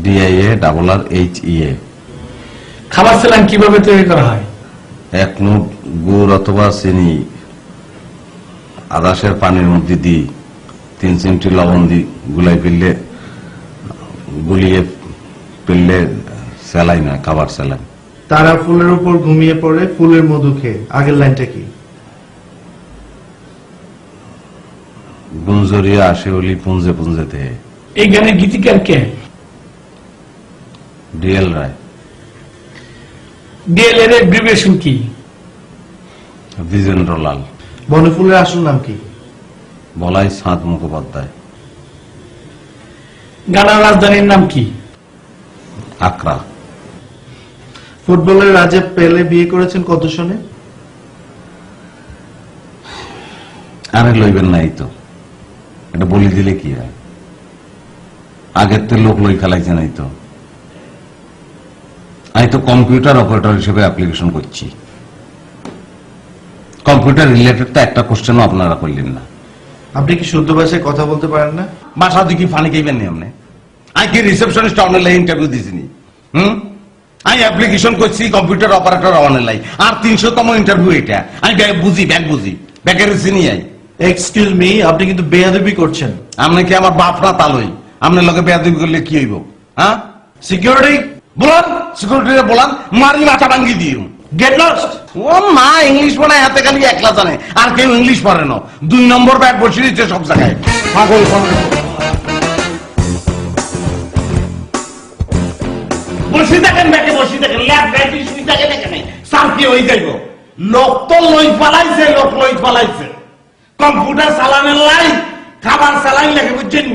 DIARRHEA। খাবার স্যালাইন কিভাবে তৈরি করা হয়? 1 মুঠ গুড় অথবা চিনি আদাসের পানির মধ্যে দিই 3 চিমটি লবণ দিই গুলিয়ে ফেললে স্যালাইন হয়, খাবার স্যালাইন। তারা ফুলের উপর ঘুমিয়ে পড়ে ফুলের মধু খেয়ে, আগের লাইনটা কি? গুঞ্জরিয়া আসে ওলি পুঞ্জে পুঞ্জেতে। এই গানের গীতিকার কে? DL রায়। DL এর অ্যাব্রিভিয়েশন কি? দ্বিজেন্দ্রলাল। বনফুলের আসল নাম কি? বলাই চাঁদ মুখোপাধ্যায়। গানার রাজধানীর নাম কি? আকরা। ফুটবলের রাজা পেলে বিয়ে করেছেন কত সনে? আরে লইবেন নাই তো, এটা বলি দিলে কি হয়? আগের তো লোক লই খেলাইছে নাই তো। আমি তো কম্পিউটার অপারেটর হিসেবে অ্যাপ্লিকেশন করছি। কম্পিউটার রিলেটেড তো একটা কোশ্চেনও আপনারা করলেন না। আপনি কি শুদ্ধ ভাষায় কথা বলতে পারেন না? বাসা দিকে ফানি খাইবেন নি আপনি? আমি কি রিসেপশনিস্ট অনলাইন ইন্টারভিউ দিছিনি? আমি অ্যাপ্লিকেশন করছি কম্পিউটার অপারেটর অনলাইন, আর 300তম ইন্টারভিউ এটা। আমি ব্যাগ বুঝি ব্যাগের চিনি আই। এক্সকিউজ মি, আপনি কিন্তু বেয়াদবি করছেন। আপনি কি আমার বাপ না তালই? আপনার লোকে বেয়াদবি করলে কি হইব? হ্যাঁ, সিকিউরিটি বলান, সিকিউরিটি বলান, মারি মাথা ভাঙ্গি দিও। Get lost. ও মা, ইংলিশ পড়ে হাতে খালি একলা জানে, আর কেউ ইংলিশ পড়ে না। 2 নম্বর ব্যাগ বসে দিচ্ছে সব জায়গায়। পাগল বসে থাকেন, ব্যাগে বসে থাকেন, ল্যাব গাইতে শুই থাকেন এখানে। স্যার কি হয়ে যাইব? লোক তো লই পালাইছে, কম্পিউটার চালানের লাই খাবার চালাই লাগে, বুঝছেন?